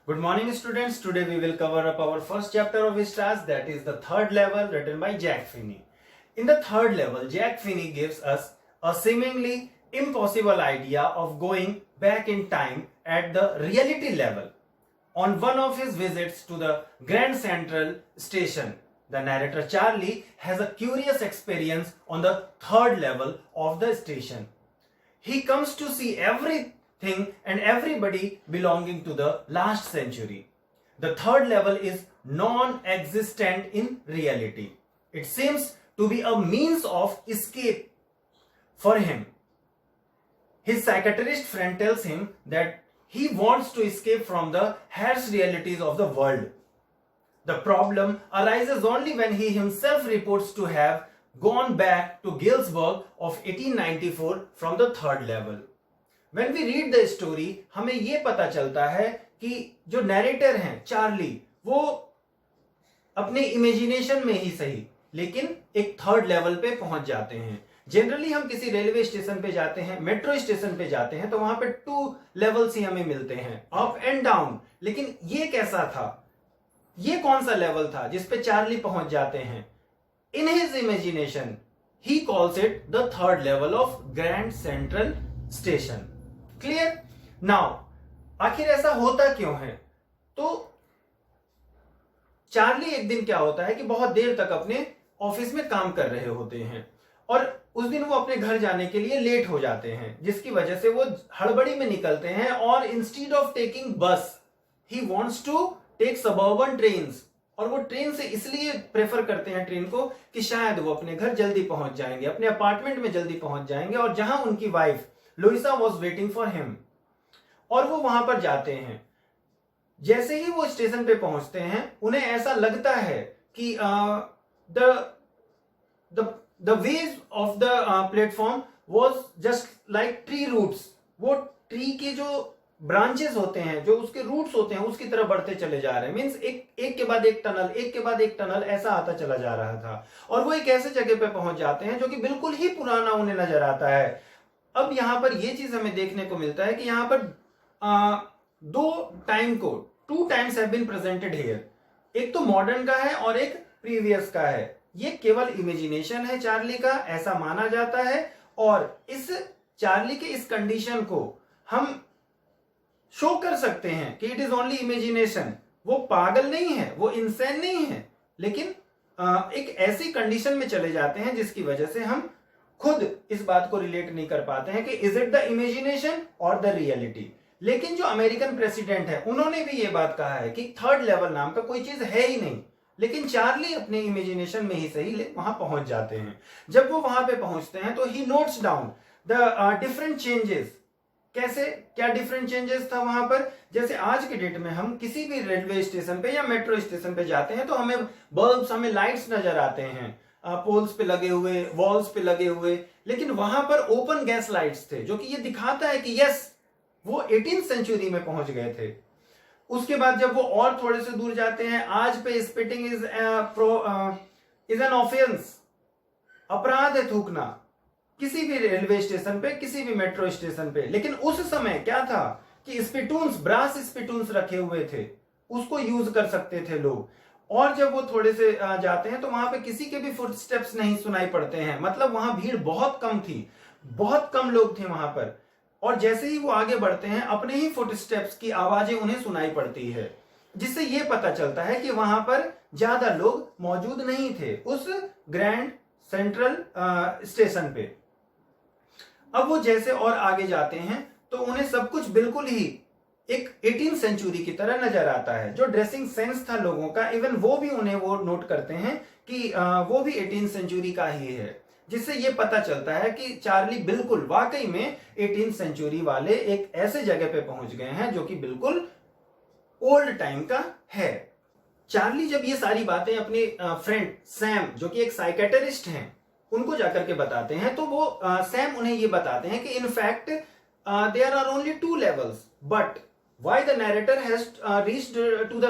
Good morning, students. Today we will cover up our first chapter of Stars, that is the third level, written by Jack Finney. In the third level, Jack Finney gives us a seemingly impossible idea of going back in time at the reality level. On one of his visits to the Grand Central Station, the narrator Charlie has a curious experience on the third level of the station. He comes to see everything and everybody belonging to the last century. The third level is non-existent in reality. It seems to be a means of escape for him. His psychiatrist friend tells him that he wants to escape from the harsh realities of the world. The problem arises only when he himself reports to have gone back to Galesburg of 1894 from the third level. When we read the story, हमें ये पता चलता है कि जो narrator हैं Charlie, वो अपने इमेजिनेशन में ही सही लेकिन एक थर्ड लेवल पे पहुंच जाते हैं. जनरली हम किसी रेलवे स्टेशन पे जाते हैं, मेट्रो स्टेशन पे जाते हैं, तो वहां पे 2 लेवल्स ही हमें मिलते हैं, अप एंड डाउन. लेकिन ये कैसा था, ये कौन सा लेवल था जिस पे चार्ली पहुंच जाते हैं? In his imagination, he calls it the third level of Grand Central Station. Clear? Now, आखिर ऐसा होता क्यों है? तो चार्ली एक दिन क्या होता है कि बहुत देर तक अपने ऑफिस में काम कर रहे होते हैं और उस दिन वो अपने घर जाने के लिए लेट हो जाते हैं, जिसकी वजह से वो हड़बड़ी में निकलते हैं और instead of taking bus, he wants to take suburban trains. और वो ट्रेन से इसलिए प्रेफर करते हैं ट्रेन को कि शायद वो अपने घर जल्दी पहुंच जाएंगे, अपने अपार्टमेंट में जल्दी पहुंच जाएंगे और जहां उनकी wife Louisa was waiting for him. और वो वहां पर जाते हैं. जैसे ही वो स्टेशन पे पहुंचते हैं, उन्हें ऐसा लगता है कि the wedge of the platform was just like tree roots. वो ट्री के जो ब्रांचेस होते हैं, जो उसके रूट्स होते हैं, उसकी तरफ बढ़ते चले जा रहे हैं. मींस एक के बाद एक टनल, एक के बाद एक टनल ऐसा आता चला जा रहा था. और वो एक ऐसे जगह पे पहुंच जाते हैं जो कि बिल्कुल ही पुराना उन्हें नजर आता है. अब यहां पर ये चीज हमें देखने को मिलता है कि यहां पर दो टाइम को 2 times have been presented here. एक तो मॉडर्न का है और एक प्रीवियस का है. ये केवल इमेजिनेशन है चार्ली का, ऐसा माना जाता है. और इस चार्ली के इस कंडीशन को हम शो कर सकते हैं कि इट इज ओनली इमेजिनेशन. वो पागल नहीं है, वो इंसान नहीं है, लेकिन एक ऐसी कंडीशन में चले जाते हैं जिसकी वजह से हम खुद इस बात को रिलेट नहीं कर पाते हैं कि इज इट द इमेजिनेशन और द रियलिटी. लेकिन जो अमेरिकन प्रेसिडेंट है, उन्होंने भी ये बात कहा है कि थर्ड लेवल नाम का कोई चीज है ही नहीं. लेकिन चार्ली अपने इमेजिनेशन में ही सही वहां पहुंच जाते हैं. जब वो वहां पे पहुंचते हैं तो ही notes down the different changes. कैसे, क्या डिफरेंट चेंजेस था वहां पर? जैसे आज के डेट में हम किसी भी रेलवे स्टेशन पे या मेट्रो स्टेशन पे जाते हैं तो हमें बल्ब्स, हमें लाइट्स नजर आते हैं, पोल्स पे लगे हुए, वॉल्स पे लगे हुए. लेकिन वहां पर ओपन गैस लाइट्स थे, जो कि ये दिखाता है कि यस, वो 18th सेंचुरी में पहुंच गए थे. उसके बाद जब वो और थोड़े से दूर जाते हैं, आज पे स्पिटिंग इज एन ऑफेंस, अपराध है थूकना, किसी भी रेलवे स्टेशन पे, किसी भी मेट्रो स्टेशन पे. लेकिन उस समय क्या था कि स्पिटून्स, ब्रास स्पिटून्स रखे हुए थे, उसको यूज कर सकते थे लोग. और जब वो थोड़े से जाते हैं तो वहां पे किसी के भी फुटस्टेप्स नहीं सुनाई पड़ते हैं. मतलब वहां भीड़ बहुत कम थी, बहुत कम लोग थे वहां पर. और जैसे ही वो आगे बढ़ते हैं, अपने ही फुटस्टेप्स की आवाजें उन्हें सुनाई पड़ती है, जिससे ये पता चलता है कि वहां पर ज्यादा लोग मौजूद नहीं थे उस ग्रैंड सेंट्रल स्टेशन पे. अब वो जैसे और आगे जाते हैं तो उन्हें सब कुछ बिल्कुल ही एक 18th सेंचुरी की तरह नजर आता है. जो ड्रेसिंग सेंस था लोगों का, इवन वो भी उन्हें वो नोट करते हैं कि वो भी 18th सेंचुरी का ही है. जिससे ये पता चलता है कि चार्ली बिल्कुल वाकई में 18th सेंचुरी वाले एक ऐसे जगह पे पहुंच गए हैं जो कि बिल्कुल ओल्ड टाइम का है. चार्ली जब ये सारी बातें अपने फ्रेंड सैम, जो कि एक साइकेट्रिस्ट हैं, उनको जाकर के बताते हैं, तो वो सैम उन्हें ये बताते हैं कि in fact there are only 2 levels, but why the narrator has reached to the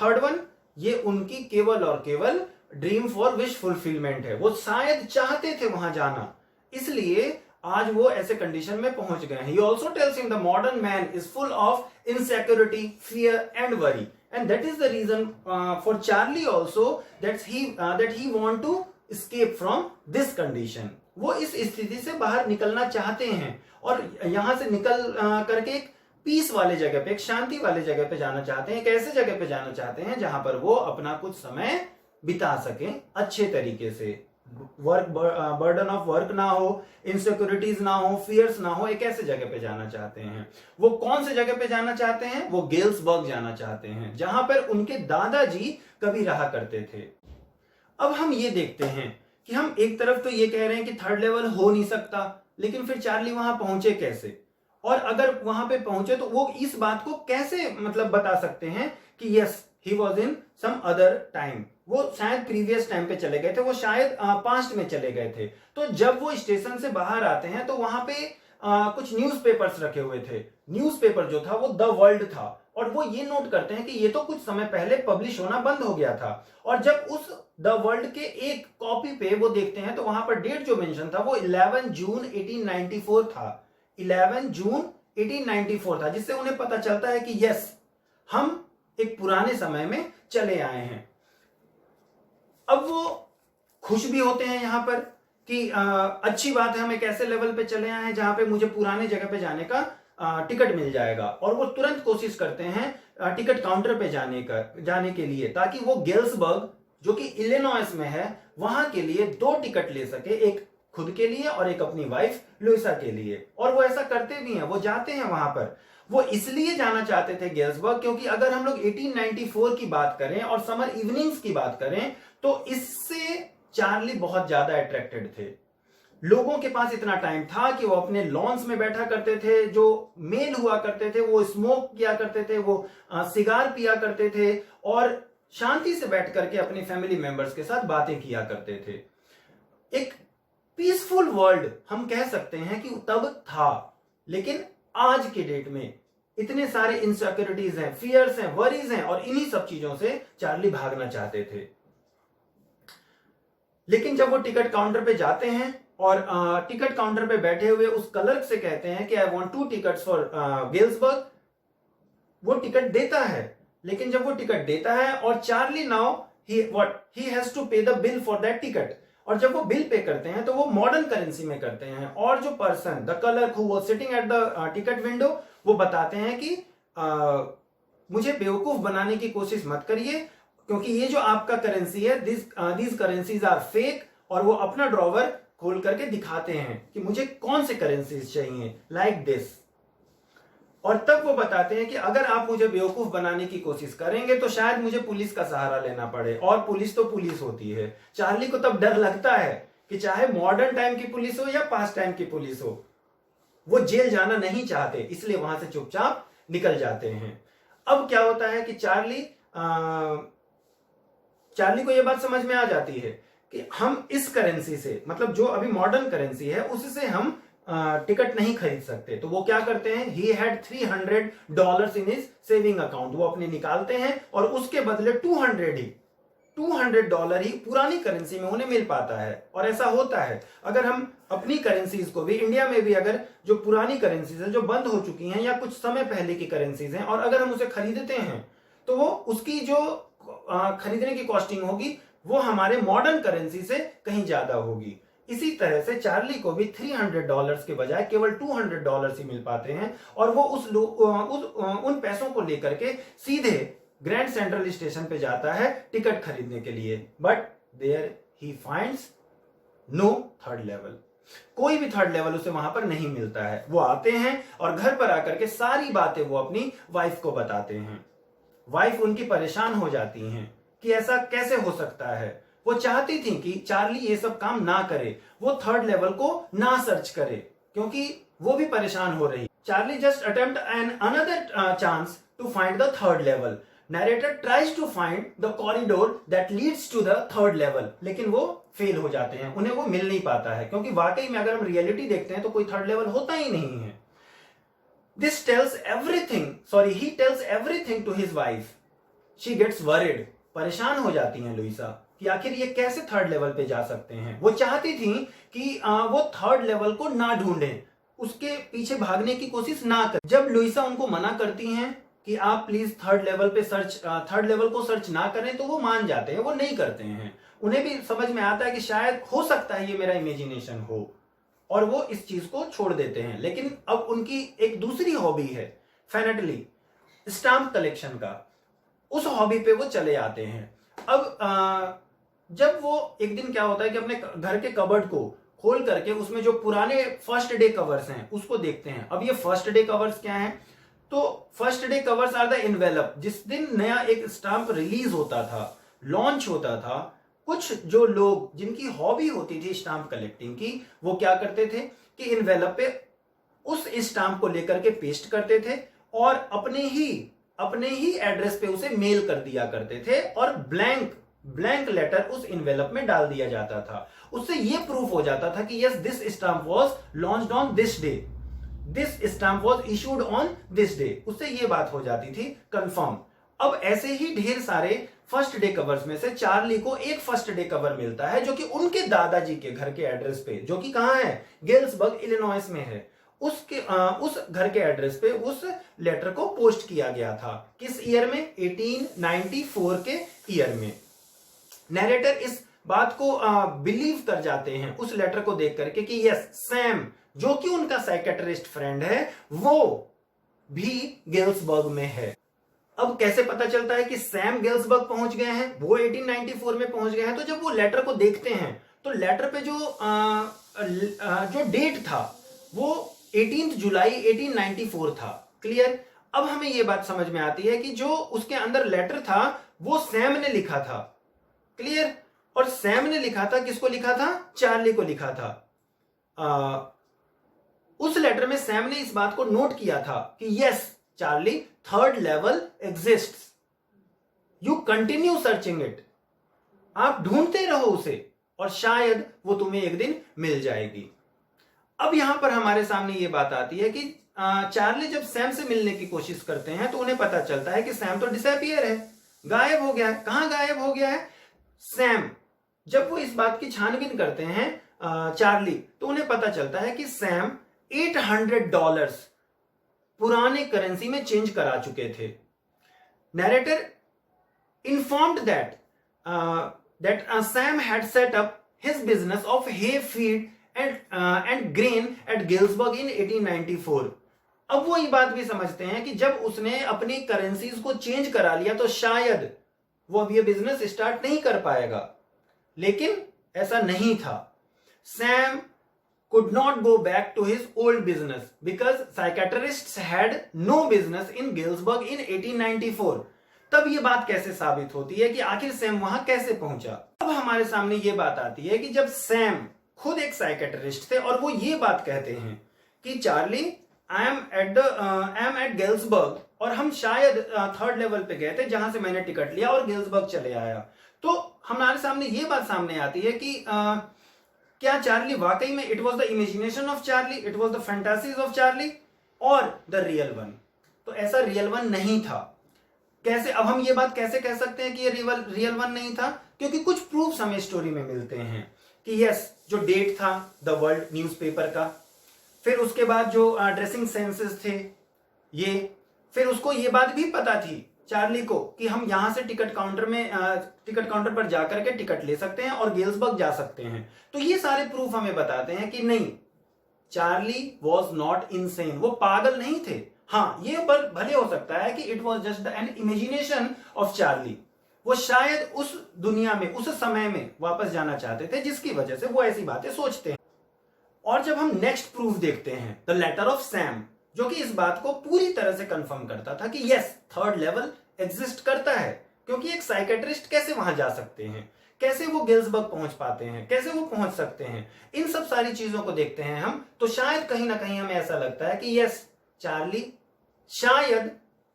third one. ये उनकी केवल और केवल ड्रीम फॉर विश फुलफिलमेंट है. वो शायद चाहते थे वहां जाना, इसलिए आज वो ऐसे कंडीशन में पहुंच गए हैं। He also tells him the modern man is full of insecurity, fear and worry, and that is the reason for Charlie also that he want to escape from this condition. वो इस स्थिति से बाहर निकलना चाहते हैं और यहां से निकल करके एक पीस वाले जगह पे, एक शांति वाले जगह पे जाना चाहते हैं। एक ऐसे जगह पे जाना चाहते हैं जहां पर वो अपना कुछ समय बिता सकें अच्छे तरीके से, वर्क बर्डन ऑफ वर्क ना हो, इनसिक्योरिटीज ना हो, फियर्स ना हो। एक ऐसे जगह पे जाना चाहते हैं। वो कौन से जगह पे जाना चाहते हैं? वो गेल्सबर्ग जाना चाहते हैं, जहां पर उनके दादाजी कभी रहा करते थे। अब हम ये देखते हैं कि हम एक तरफ तो ये कह रहे हैं कि थर्ड लेवल हो नहीं सकता, लेकिन फिर चार्ली वहां पहुंचे कैसे? और अगर वहां पे पहुंचे तो वो इस बात को कैसे मतलब बता सकते हैं कि yes he was in some other time, वो शायद प्रीवियस टाइम पे चले गए थे, वो शायद पास्ट में चले गए थे। तो जब वो स्टेशन से बाहर आते हैं तो वहां पे कुछ न्यूज़पेपर्स रखे हुए थे। न्यूज़पेपर जो था वो द वर्ल्ड था, और वो ये नोट करते हैं कि ये तो कुछ समय पहले पब्लिश होना बंद हो गया था। और जब उस द वर्ल्ड के एक कॉपी पे वो देखते हैं तो वहां पर डेट जो मेंशन था वो 11 जून 1894 था। 11 जून 1894 था, जिससे उन्हें पता चलता है कि यस हम एक पुराने समय में चले आए हैं। अब वो खुश भी होते हैं यहां पर कि अच्छी बात है, हम एक ऐसे लेवल पे चले आए हैं जहां पे मुझे पुराने जगह पे जाने का टिकट मिल जाएगा। और वो तुरंत कोशिश करते हैं टिकट काउंटर पे जाने के लिए, ताकि वो गेल्सबर्ग जो कि इलिनॉइस में है वहां के लिए 2 टिकट ले सके, एक खुद के लिए और एक अपनी वाइफ लुइसा के लिए। और वो ऐसा करते भी हैं, वो जाते हैं वहां पर। वो इसलिए जाना चाहते थे गेल्सबर्ग क्योंकि अगर हम लोग 1894 की बात करें और समर इवनिंग्स की बात करें तो इससे चार्ली बहुत ज्यादा अट्रैक्टेड थे। लोगों के पास इतना टाइम था कि वो अपने लॉन्स में बैठा करते थे, जो मेल हुआ करते थे वो स्मोक किया करते थे, वो सिगार पिया करते थे और शांति से बैठ करके अपने फैमिली मेंबर्स के साथ बातें किया करते थे। एक पीसफुल वर्ल्ड हम कह सकते हैं कि तब था, लेकिन आज के डेट में इतने सारे इनसिक्योरिटीज हैं, फियर्स हैं, वरीज हैं, और इन्हीं सब चीजों से चार्ली भागना चाहते थे। लेकिन जब वो टिकट काउंटर पे जाते हैं और टिकट काउंटर पे बैठे हुए उस क्लर्क से कहते हैं कि I want 2 tickets for Galesburg, वो टिकट देता है। लेकिन जब वो टिकट देता है और Charlie now he has to pay the bill for that ticket, और जब वो बिल पे करते हैं तो वो मॉडर्न करेंसी में करते हैं। और जो person the clerk who was sitting at the ticket window वो बताते हैं कि मुझे बेवकूफ बनाने की कोशिश मत करिए, क्योंकि ये जो आपका करेंसी है दीज करेंसीज आर फेक। और वो अपना ड्रॉवर खोल करके दिखाते हैं कि मुझे कौन से करेंसीज चाहिए लाइक दिस। और तब वो बताते हैं कि अगर आप मुझे बेवकूफ बनाने की कोशिश करेंगे तो शायद मुझे पुलिस का सहारा लेना पड़े, और पुलिस तो पुलिस होती है। चार्ली को तब डर लगता है कि चाहे मॉडर्न टाइम की पुलिस हो या पास्ट टाइम की पुलिस हो, वो जेल जाना नहीं चाहते, इसलिए वहां से चुपचाप निकल जाते हैं। अब क्या होता है कि चार्ली को यह बात समझ में आ जाती है कि हम इस करेंसी से, मतलब जो अभी मॉडर्न करेंसी है, उससे हम टिकट नहीं खरीद सकते। तो वो क्या करते हैं, he had $300 in his saving account, वो अपने निकालते हैं और उसके बदले $200 ही पुरानी करेंसी में उन्हें मिल पाता है। और ऐसा होता है, अगर हम अपनी करेंसीज को भी, इंडिया में भी अगर जो पुरानी करेंसीज है जो बंद हो चुकी हैं या कुछ समय पहले की करेंसीज हैं, और अगर हम उसे खरीदते हैं तो वो उसकी जो खरीदने की कॉस्टिंग होगी वो हमारे मॉडर्न करेंसी से कहीं ज्यादा होगी। इसी तरह से चार्ली को भी $300 के बजाय केवल $200 ही मिल पाते हैं, और वो उन पैसों को लेकर के सीधे ग्रैंड सेंट्रल स्टेशन पे जाता है टिकट खरीदने के लिए। But there he finds no third level, कोई भी थर्ड लेवल उसे वहां पर नहीं मिलता है। वो आते हैं और घर पर आकर के सारी बातें वो अपनी वाइफ को बताते हैं। वाइफ उनकी परेशान हो जाती हैं कि ऐसा कैसे हो सकता है। वो चाहती थी कि चार्ली ये सब काम ना करे, वो थर्ड लेवल को ना सर्च करे, क्योंकि वो भी परेशान हो रही। Charlie just attempt an another chance to find the third level. Narrator tries to find the corridor that leads to the third level, लेकिन वो फेल हो जाते हैं, उन्हें वो मिल नहीं पाता है, क्योंकि वाकई में अगर हम रियलिटी देखते हैं तो कोई थर्ड लेवल होता ही नहीं है। he tells everything to his wife. She gets worried. परेशान हो जाती हैं लुइसा। कि आखिर ये कैसे थर्ड लेवल पे जा सकते हैं। वो चाहती थी कि वो थर्ड लेवल को ना ढूंढें, उसके पीछे भागने की कोशिश ना करें। जब लुइसा उनको मना करती हैं कि आप प्लीज थर्ड लेवल को सर्च ना करें, तो वो मान जाते हैं, वो नहीं करते हैं। उन्हें भी समझ में आता है कि शायद हो सकता है ये मेरा इमेजिनेशन हो, और वो इस चीज को छोड़ देते हैं। लेकिन अब उनकी एक दूसरी हॉबी है, फैनेटली स्टाम्प कलेक्शन का, उस हॉबी पे वो चले आते हैं। अब जब वो एक दिन क्या होता है कि अपने घर के कबर्ड को खोल करके उसमें जो पुराने फर्स्ट डे कवर्स हैं उसको देखते हैं। अब ये फर्स्ट डे कवर्स क्या हैं? तो first day covers are the envelope. जिस दिन नया एक स्टाम्प रिलीज होता था, लॉन्च होता था, कुछ जो लोग जिनकी हॉबी होती थी स्टाम्प कलेक्टिंग की, वो क्या करते थे कि इनवेलप पे उस स्टाम्प को लेकर के पेस्ट करते थे और अपने ही एड्रेस पे उसे मेल कर दिया करते थे, और ब्लैंक लेटर उस इनवेलप में डाल दिया जाता था। उससे यह प्रूफ हो जाता था कि yes, this stamp was launched on this day, this stamp was issued on this day. उससे यह बात हो जाती थी कंफर्म। अब ऐसे ही ढेर सारे फर्स्ट डे कवर्स में से चार्ली को एक फर्स्ट डे कवर मिलता है, जो कि उनके दादाजी के घर के एड्रेस पे, जो कि कहां है, गेल्सबर्ग इलिनॉइस में है, उस घर के एड्रेस पे उस लेटर को पोस्ट किया गया था। किस ईयर में? 1894 के ईयर में। नैरेटर इस बात को बिलीव कर जाते हैं उस लेटर को देख करके कि यस, सैम जो कि उनका साइकेट्रिस्ट फ्रेंड है, वो भी गेल्सबर्ग में है। अब कैसे पता चलता है कि सैम गेल्सबर्ग पहुंच गए हैं, वो 1894 में पहुंच गए हैं? तो जब वो लेटर को देखते हैं तो लेटर पे जो डेट था वो 18 जुलाई 1894 था। क्लियर? अब हमें ये बात समझ में आती है कि जो उसके अंदर लेटर था वो सैम ने लिखा था। क्लियर? और सैम ने लिखा था, किसको लिखा था? चार्ली को लिखा था। उस लेटर में सैम ने इस बात को नोट किया था कि yes Charlie, third level exists, you continue searching it, आप ढूंढते रहो उसे और शायद वो तुम्हें एक दिन मिल जाएगी। अब यहां पर हमारे सामने ये बात आती है कि चार्ली जब सैम से मिलने की कोशिश करते हैं तो उन्हें पता चलता है कि सैम तो डिसअपियर है, गायब हो गया है। कहां गायब हो गया है सैम? जब वो इस बात की छानबीन करते हैं चार्ली, तो उन्हें पता चलता है कि सैम $800 पुराने करेंसी में चेंज करा चुके थे। Narrator informed that Sam had set up his business of hay feed and grain at Galesburg in 1894. अब वो ये बात भी समझते हैं कि जब उसने अपनी करेंसीज को चेंज करा लिया तो शायद वो अब ये बिजनेस स्टार्ट नहीं कर पाएगा, लेकिन ऐसा नहीं था। Sam could not go back to his old business because psychiatrists had no business in Galesburg in 1894. तब ये बात कैसे साबित होती है कि आखिर सैम वहां कैसे पहुंचा? अब हमारे सामने ये बात आती है कि जब सैम खुद एक साइकेट्रिस्ट थे और वो ये बात कहते हैं कि Charlie, I am at Galesburg, और हम शायद थर्ड लेवल पे गए थे जहां से मैंने टिकट लिया और गेल्सबर्ग चले आया, तो हमारे सामने ये बात सामने आती है कि क्या चार्ली वाकई में it was the imagination of Charlie, it was the fantasies of Charlie और द रियल वन? तो ऐसा रियल वन नहीं था। कैसे? अब हम ये बात कैसे कह सकते हैं कि ये रियल वन नहीं था? क्योंकि कुछ प्रूफ्स हमें स्टोरी में मिलते हैं कि यस, जो डेट था द वर्ल्ड न्यूज़पेपर का, फिर उसके बाद जो ड्रेसिंग सेंसेस थे ये, फिर उसको ये बात भी पता थी चार्ली को कि हम यहां से टिकट काउंटर पर जाकर के टिकट ले सकते हैं और गेल्सबर्ग जा सकते हैं। तो ये सारे प्रूफ हमें बताते हैं कि नहीं, चार्ली वॉज नॉट इनसेन, वो पागल नहीं थे। हाँ, ये पर भले हो सकता है कि it was just an imagination of Charlie, वो शायद उस दुनिया में, उस समय में वापस जाना चाहते थे जिसकी वजह से वो ऐसी बातें सोचते हैं। और जब हम नेक्स्ट प्रूफ देखते हैं, द लेटर ऑफ सैम, जो कि इस बात को पूरी तरह से कंफर्म करता था कि यस, थर्ड लेवल एग्जिस्ट करता है, क्योंकि एक साइकेट्रिस्ट कैसे वहां जा सकते हैं, कैसे वो गेल्सबर्ग पहुंच पाते हैं, कैसे वो पहुंच सकते हैं, इन सब सारी चीजों को देखते हैं हम, तो शायद कहीं ना कहीं हमें ऐसा लगता है कि यस, चार्ली शायद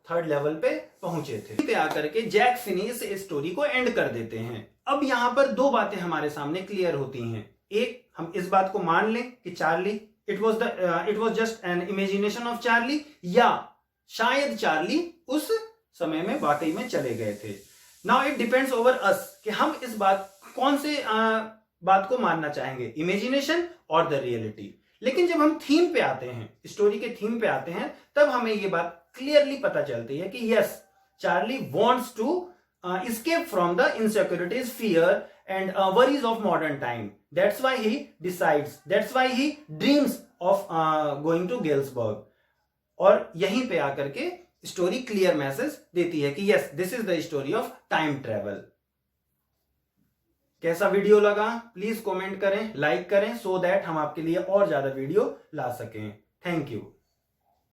थर्ड लेवल पे पहुंचे थे। पे आकर के जैक फिनी इस स्टोरी को एंड कर देते हैं। अब यहां पर दो बातें हमारे सामने क्लियर होती हैं। एक, हम इस बात को मान लें कि Charlie it was just an imagination of Charlie, या शायद चार्ली उस समय में वाकई में चले गए थे। Now it depends over us कि हम इस बात कौन से बात को मानना चाहेंगे, इमेजिनेशन और द रियलिटी। लेकिन जब हम थीम पे आते हैं, स्टोरी के थीम पे आते हैं, तब हमें ये बात क्लियरली पता चलती है कि yes, Charlie wants to escape from the insecurities, fear and worries of modern time. That's why he decides, that's why he dreams of going to Galesburg. और यहीं पे आकर के स्टोरी क्लियर मैसेज देती है कि yes, this is the story of time travel. कैसा video लगा प्लीज कमेंट करें, लाइक करें, सो दैट हम आपके लिए और ज्यादा वीडियो ला सकें। Thank you.